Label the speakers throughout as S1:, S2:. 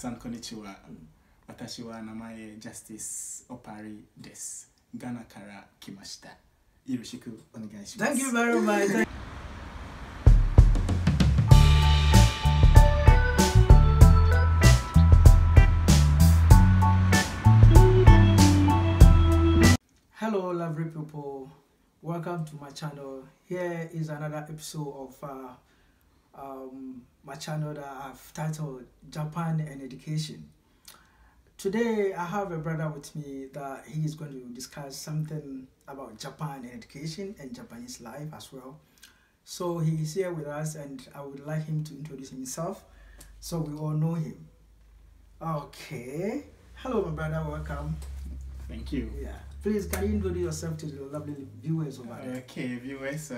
S1: Minasan konnichiwa. Watashi wa namae Justice Opari desu. Ghana kara kimashita. Yoroshiku onegai shimasu.
S2: Thank you very much. Hello lovely people, welcome to my channel. Here is another episode of my channel that I've titled Japan and Education. Today I have a brother with me that he is going to discuss something about Japan and education and Japanese life as well. So he is here with us and I would like him to introduce himself so we all know him. Okay, hello my brother, welcome.
S1: Thank you.
S2: Yeah. Please, can you introduce yourself to the lovely viewers over there?
S1: Okay, viewers.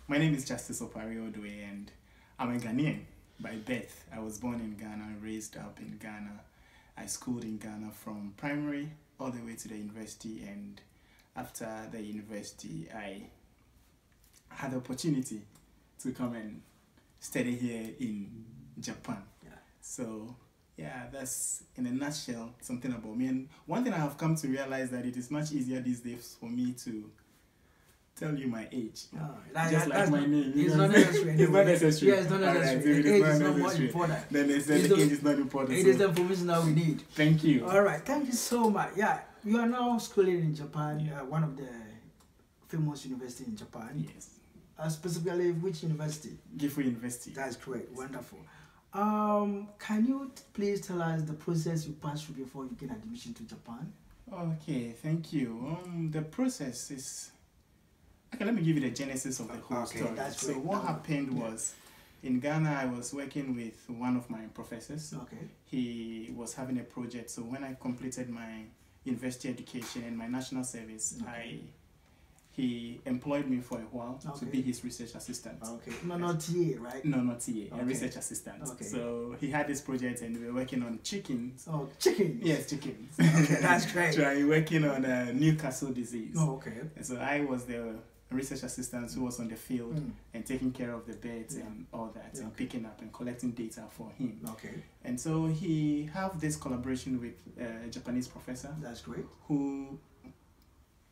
S1: My name is Justice Opari Odwe, and I'm a Ghanaian by birth. I was born in Ghana, raised up in Ghana. I schooled in Ghana from primary all the way to the university, and after the university, I had the opportunity to come and study here in Japan.
S2: Yeah.
S1: So, yeah, that's in a nutshell something about me. And one thing I have come to realize that it is much easier these days for me to tell you my age. Just like my name.
S2: It's not necessary.
S1: It's not necessary.
S2: Yeah, it's not necessary.
S1: Right,
S2: The age is not more important.
S1: Then they said the age is not important.
S2: It is the information that we need.
S1: Thank you.
S2: All right, thank you so much. Yeah, you are now schooling in Japan, one of the famous universities in Japan.
S1: Yes.
S2: Specifically, which university?
S1: Gifu University.
S2: That's great, wonderful. Can you please tell us the process you passed through before you get admission to Japan?
S1: Okay, thank you. The process is... Okay, let me give you the genesis of the whole story.
S2: That's
S1: so
S2: great.
S1: what happened was, in Ghana, I was working with one of my professors.
S2: Okay.
S1: He was having a project, so when I completed my university education and my national service, he employed me for a while to be his research assistant.
S2: Okay. No, not TA, right?
S1: No, not TA, a research assistant.
S2: Okay.
S1: So he had this project and we were working on chickens.
S2: Oh, chickens?
S1: Yes, chickens.
S2: Okay, that's great.
S1: Trying working on Newcastle disease.
S2: Oh, okay.
S1: And so I was the research assistant who was on the field and taking care of the birds and all that, and picking up and collecting data for him.
S2: Okay.
S1: And so he have this collaboration with a Japanese professor.
S2: That's great.
S1: Who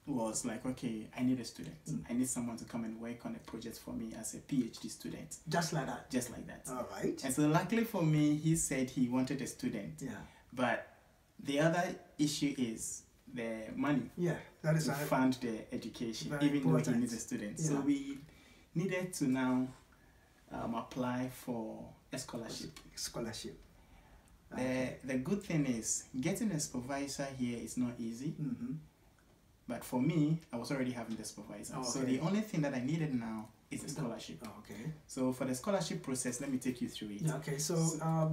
S1: was like, okay, I need a student. I need someone to come and work on a project for me as a PhD student.
S2: Just like that?
S1: Just like that.
S2: All right.
S1: And so luckily for me, he said he wanted a student.
S2: Yeah.
S1: But the other issue is the money.
S2: Yeah, that is
S1: to fund the education,
S2: very
S1: even
S2: important.
S1: though he needs a student.
S2: Yeah.
S1: So we needed to now apply for a scholarship.
S2: Scholarship.
S1: The good thing is, getting a supervisor here is not easy. But for me, I was already having the supervisor. So the only thing that I needed now is a scholarship.
S2: Okay.
S1: So for the scholarship process, let me take you through it.
S2: Okay, so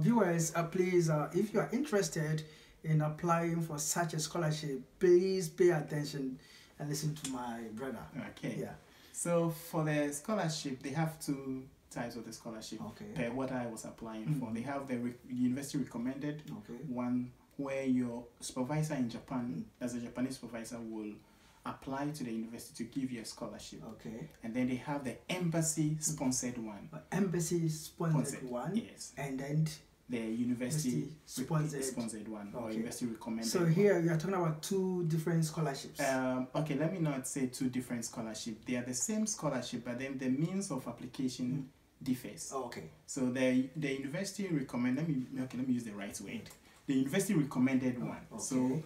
S2: viewers, please, if you are interested in applying for such a scholarship, please pay attention and listen to my brother.
S1: Okay.
S2: Yeah.
S1: So for the scholarship, they have two types of the scholarship per what I was applying for. They have the university recommended one, where your supervisor in Japan, as a Japanese supervisor, will apply to the university to give you a scholarship. Okay. And then they have the embassy sponsored one.
S2: Embassy sponsored one.
S1: Yes.
S2: And then
S1: the university sponsored one, or university recommended.
S2: So here you are talking about two different scholarships.
S1: Okay, let me not say two different scholarships. They are the same scholarship, but then the means of application differs.
S2: Okay.
S1: So the university recommend. Let me use the right word. The university recommended one. So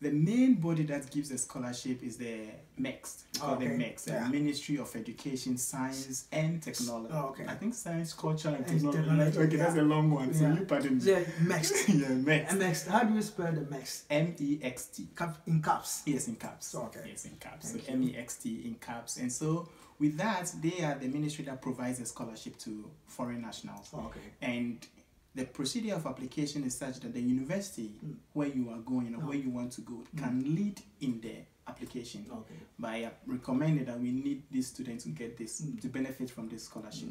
S1: the main body that gives a scholarship is the MEX. We call them MEX, the Ministry of Education, Science and Technology. I think Science, Culture and Technology. Okay, that's a long one. So you pardon me.
S2: Yeah, MEX.
S1: Yeah, MEX.
S2: MEX. How do you spell the MEX?
S1: MEXT.
S2: In caps.
S1: Yes, in caps.
S2: Okay.
S1: Yes, in caps. So MEXT in caps. And so with that, they are the ministry that provides a scholarship to foreign nationals.
S2: Okay.
S1: And the procedure of application is such that the university where you are going or where you want to go can lead in the application by recommending that we need this student to get this, to benefit from this scholarship.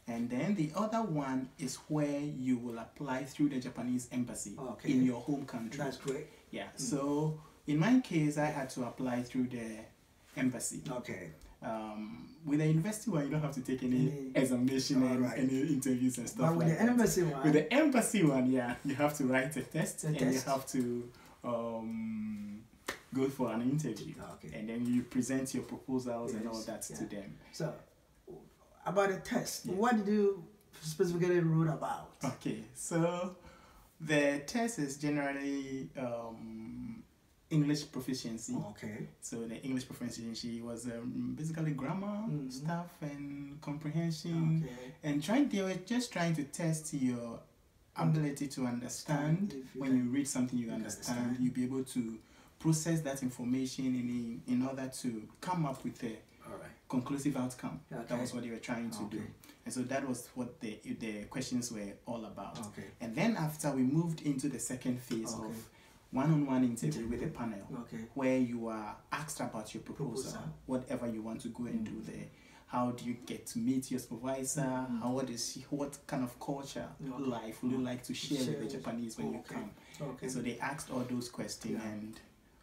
S1: And then the other one is where you will apply through the Japanese embassy in your home country.
S2: That's great.
S1: Yeah. So in my case, I had to apply through the embassy.
S2: Okay.
S1: With the university one, you don't have to take any examination and any interviews and stuff
S2: but with
S1: like
S2: the
S1: that.
S2: embassy one,
S1: With the embassy one, yeah, you have to write a test and you
S2: test.
S1: have to go for an interview.
S2: Okay.
S1: And then you present your proposals and all that
S2: Yeah.
S1: to them.
S2: So, about the test,
S1: Yes.
S2: what did you specifically wrote about?
S1: Okay, so the test is generally English proficiency.
S2: Okay.
S1: So the English proficiency was basically grammar
S2: Mhm.
S1: stuff and comprehension,
S2: Okay.
S1: and they were just trying to test your ability to understand.
S2: If you
S1: When
S2: can-
S1: you read something you
S2: can
S1: understand,
S2: understand.
S1: you'll be able to process that information in order to come up with a
S2: All right.
S1: conclusive outcome.
S2: Okay.
S1: That was what they were trying to do.
S2: Okay.
S1: And so that was what the questions were all about.
S2: Okay.
S1: And then after we moved into the second phase
S2: Okay.
S1: of one-on-one interview with a panel,
S2: Okay.
S1: where you are asked about your proposal,
S2: Proposal.
S1: whatever you want to go and do there. How do you get to meet your supervisor? What kind of culture,
S2: Okay.
S1: life would you like to share with the
S2: Share.
S1: Japanese when you
S2: Okay.
S1: come?
S2: Okay.
S1: And so they asked all those questions,
S2: Yeah.
S1: and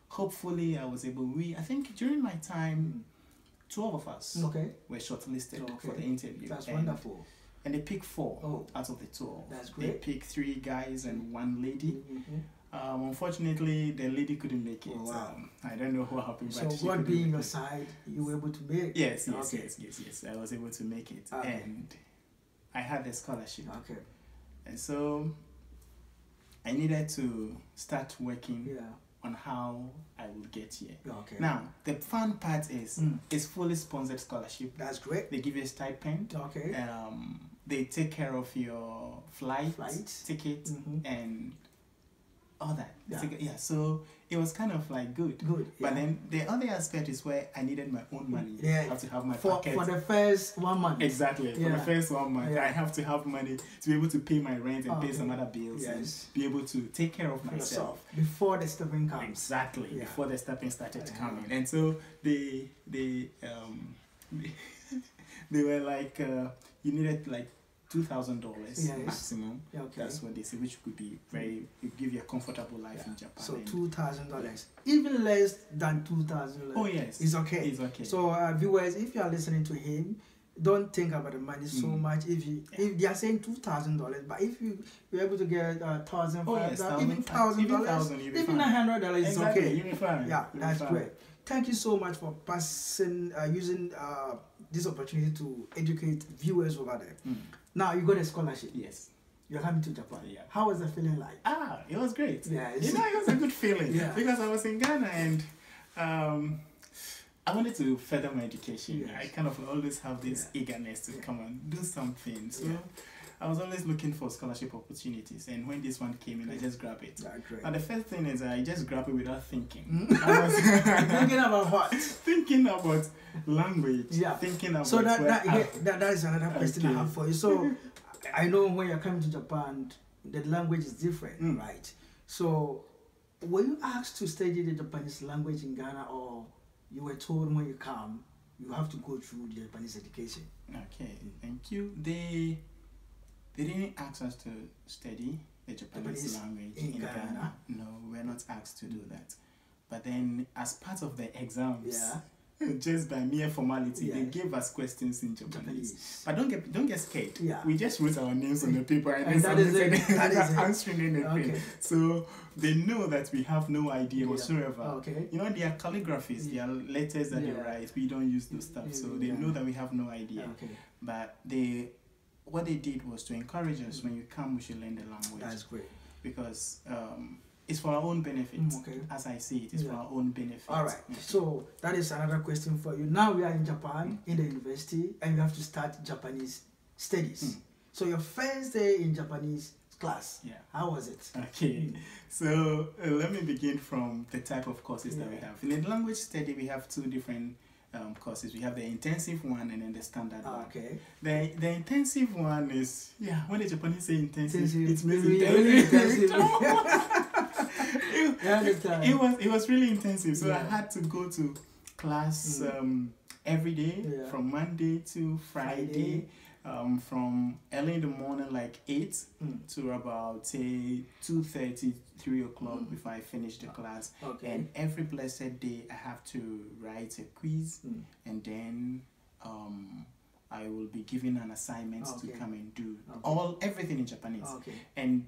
S1: hopefully I was able. I think during my time, 12 of us
S2: Okay.
S1: were shortlisted for
S2: Okay.
S1: the interview.
S2: That's
S1: and,
S2: wonderful.
S1: And they picked 4
S2: Oh.
S1: out of the 12.
S2: That's
S1: They
S2: great.
S1: picked 3 guys and 1 lady.
S2: Mhm.
S1: Unfortunately, the lady couldn't make it.
S2: Oh, wow.
S1: I don't know what happened,
S2: So
S1: but she
S2: God
S1: couldn't
S2: being
S1: make
S2: your
S1: it.
S2: side, you were able to make.
S1: Yes,
S2: Okay.
S1: yes. I was able to make it,
S2: Okay.
S1: and I had the scholarship,
S2: Okay.
S1: and so I needed to start working
S2: Yeah.
S1: on how I would get here.
S2: Okay.
S1: Now, the fun part is
S2: Mm.
S1: it's fully sponsored scholarship.
S2: That's great.
S1: They give you a stipend.
S2: Okay.
S1: They take care of your flight ticket
S2: Mhm.
S1: and all that.
S2: Yeah.
S1: So it was kind of like good.
S2: Good.
S1: But
S2: yeah.
S1: then the other aspect is where I needed my own money.
S2: Yeah.
S1: I have to have my
S2: for
S1: pocket.
S2: the first 1 month.
S1: Exactly. For
S2: Yeah.
S1: the first 1 month,
S2: Yeah.
S1: I have to have money to be able to pay my rent and pay
S2: Okay.
S1: some other bills
S2: Yes.
S1: and be able to take care of myself.
S2: Yourself before the stepping comes.
S1: Exactly.
S2: Yeah.
S1: Before the stepping started
S2: Yeah.
S1: coming. And so they they were like you needed like $2,000
S2: Yes.
S1: maximum.
S2: Yeah, okay.
S1: That's what they say, which could be it give you a comfortable life
S2: Yeah.
S1: in Japan.
S2: So
S1: And-
S2: $2,000, even less than $2,000.
S1: oh yes,
S2: It's okay.
S1: It's okay.
S2: So viewers, if you are listening to him, don't think about the money so much. If they are saying $2,000, but if you're able to get $1,000,
S1: Oh, yes,
S2: even $1,000,
S1: you'll be
S2: even
S1: fine.
S2: $900 is
S1: Exactly,
S2: okay.
S1: you'll be fine.
S2: Yeah,
S1: You'll be
S2: that's
S1: fine.
S2: great. Thank you so much for using this opportunity to educate viewers over there.
S1: Mm.
S2: Now you got a scholarship.
S1: Yes.
S2: You're coming to Japan.
S1: Yeah.
S2: How was the feeling like?
S1: It was great.
S2: Yes.
S1: You know, it was a good feeling.
S2: Yeah.
S1: Because I was in Ghana and I wanted to further my education.
S2: Yes.
S1: I kind of always have this eagerness to come and do something. So I was always looking for scholarship opportunities, and when this one came in, I just grabbed it.
S2: Yeah, great.
S1: And the first thing is I just grabbed it without thinking.
S2: Mm.
S1: I was
S2: Thinking about what?
S1: thinking about language.
S2: Yeah.
S1: Thinking about
S2: So
S1: where
S2: that is another question I
S1: Okay.
S2: have for you. So I know when you're coming to Japan, the language is different,
S1: Mm.
S2: right? So were you asked to study the Japanese language in Ghana, or you were told when you come you have to go through the Japanese education?
S1: Okay, thank you. They didn't ask us to study the Japanese language
S2: in
S1: in Ghana. No, we're not asked to do that. But then, as part of the exams, just by mere formality, they gave us questions in Japanese. But don't get scared.
S2: Yeah.
S1: We just wrote our names on the paper and
S2: And
S1: then
S2: that is
S1: submitted
S2: it. That is it.
S1: answering anything.
S2: Okay.
S1: So they know that we have no idea
S2: Yeah.
S1: whatsoever.
S2: Okay.
S1: You know, their calligraphies, their letters that they write, we don't use those stuff. So they know that we have no idea.
S2: Okay.
S1: But what they did was to encourage us, when you come, we should learn the language.
S2: That's great.
S1: Because it's for our own benefit.
S2: Okay.
S1: As I see it, it's for our own benefit.
S2: All right.
S1: Okay.
S2: So that is another question for you. Now we are in Japan, in the university, and you have to start Japanese studies. So your first day in Japanese class, how was it?
S1: Okay. So let me begin from the type of courses that we have. In the language study, we have 2 different courses. We have the intensive one and then the standard one.
S2: Okay.
S1: The intensive one is, when the Japanese say intensive,
S2: Intensive.
S1: it means
S2: Really
S1: intensive.
S2: intensive.
S1: It was really intensive. So I had to go to class every day from Monday to Friday. from early in the morning, like 8 to about say 2:30, 3 o'clock before I finish the class.
S2: Okay.
S1: And every blessed day, I have to write a quiz, and then I will be given an assignment to come and do everything in Japanese.
S2: Okay.
S1: And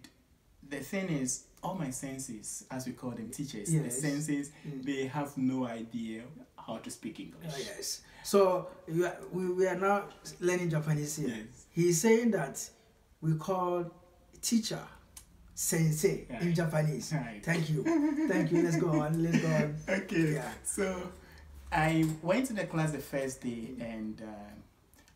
S1: the thing is, all my senses, as we call them teachers, the senses, they have no idea how to speak English.
S2: Yes. So we are now learning Japanese here.
S1: Yes.
S2: He's saying that we call teacher sensei in Japanese.
S1: Right.
S2: Thank you. Thank you. Let's go on. Let's go on.
S1: Okay.
S2: Yeah.
S1: So I went to the class the first day, and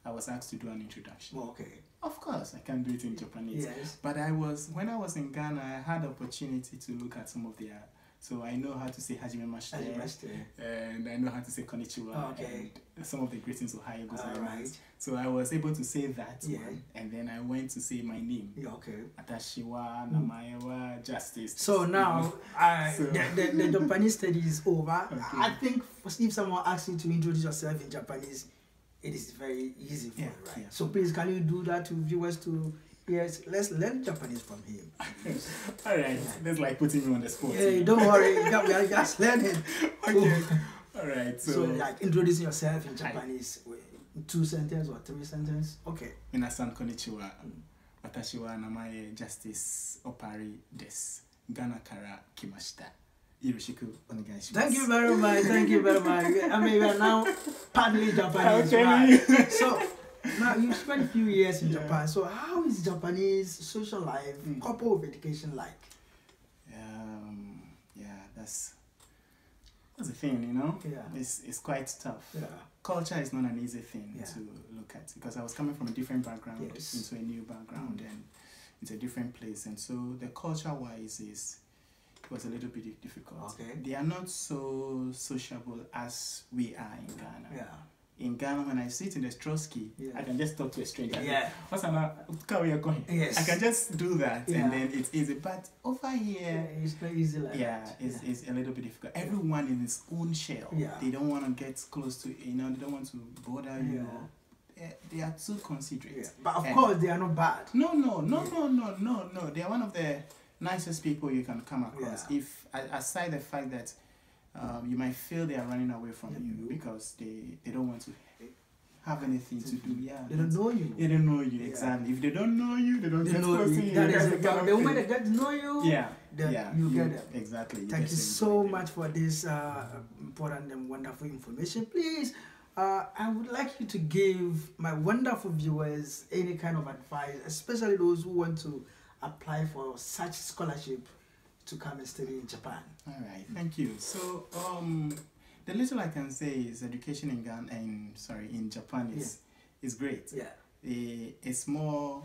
S1: I was asked to do an introduction.
S2: Okay.
S1: Of course, I can do it in Japanese.
S2: Yes.
S1: But when I was in Ghana, I had the opportunity to look at some of their. So I know how to say Hajime Mashite, and I know how to say Konnichiwa, and some of the greetings Ohayo gozaimasu.
S2: Right.
S1: So I was able to say that one, and then I went to say my name.
S2: Okay.
S1: Atashiwa, Namaewa, Justice.
S2: So now the Japanese study is over. Okay. I think if someone asks you to introduce yourself in Japanese, it is very easy for you, right? Yeah. So please, can you do that to viewers to? Yes, let's learn Japanese from him.
S1: All right, that's like putting me on the spot.
S2: Hey, don't worry, we are just learning.
S1: Okay. All right.
S2: So like introducing yourself in Japanese, 2 sentences or 3 sentences. Okay.
S1: Minasan konnichiwa. Watashi wa namae Justice Opari desu. Ghana kara kimashita. Yoroshiku onegaishimasu.
S2: Thank you very much. Thank you very much. I mean, we are now partly Japanese, right? So now you spent a few years in Japan. So how is Japanese social life coupled with education like?
S1: That's the thing, you know.
S2: Yeah.
S1: It's quite tough.
S2: Yeah.
S1: Culture is not an easy thing to look at, because I was coming from a different background into a new background and it's a different place, and so the culture-wise it was a little bit difficult.
S2: Okay.
S1: They are not so sociable as we are in Ghana.
S2: Yeah.
S1: In Ghana, when I sit in the Strosky, I can just talk to a stranger. What's going?
S2: Yes.
S1: I can just do that, and then it's easy. But over here,
S2: it's not easy like
S1: that. It's a little bit difficult. Everyone in his own shell.
S2: Yeah.
S1: They don't want to get close to, they don't want to bother you. They are too considerate.
S2: Yeah. But of course, they are not bad.
S1: No. They are one of the nicest people you can come across. If aside the fact that you might feel they are running away from you because they don't want to have anything to do. Yeah,
S2: they don't know you.
S1: They don't know you exactly. If they don't know you, they don't get close to you.
S2: That is the moment they get to know you.
S1: You
S2: get them.
S1: Exactly.
S2: Thank you so much for this important and wonderful information. Please, I would like you to give my wonderful viewers any kind of advice, especially those who want to apply for such scholarship to come and study in Japan.
S1: All right, thank you. So, the little I can say is education in Ghana, in Japan is great.
S2: Yeah.
S1: It's more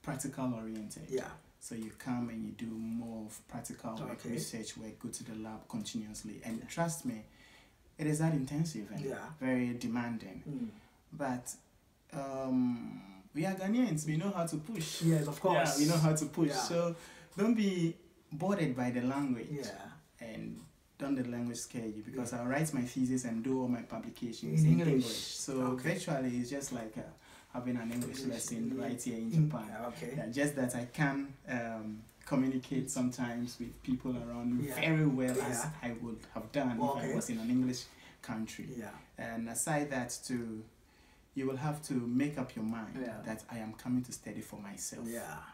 S1: practical oriented.
S2: Yeah.
S1: So you come and you do more of practical work, research work, go to the lab continuously, and trust me, it is that intensive and very demanding. But we are Ghanaians. We know how to push.
S2: Yes, of course.
S1: Yeah, we know how to push. So don't be bothered by the language.
S2: Yeah.
S1: And don't let the language scare you, because I'll write my thesis and do all my publications in English. So virtually it's just like having an English lesson right here in Japan. Just that I can communicate sometimes with people around me very well as I would have done if I was in an English country. And aside that too, you will have to make up your mind that I am coming to study for myself,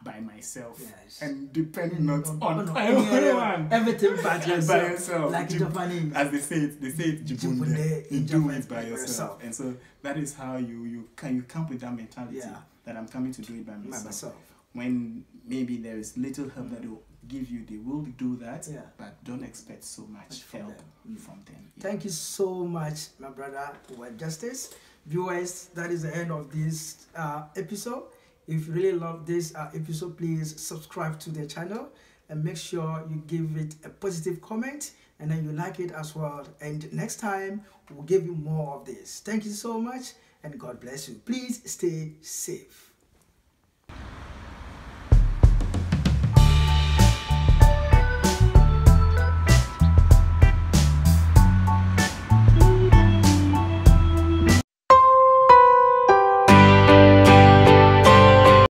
S1: by myself, and depend not on anyone.
S2: Everything but
S1: by yourself.
S2: Like in Japanese.
S1: As they say it, Jibunde, you do it by yourself. And so that is how you come with that mentality that I'm coming to do it by myself. When maybe there is little help that they will give you, they will do that, but don't expect so much help from them.
S2: Thank you so much, my brother, for justice. Viewers, that is the end of this episode. If you really love this episode, please subscribe to the channel and make sure you give it a positive comment, and then you like it as well. And next time we'll give you more of this. Thank you so much, and God bless you. Please stay safe.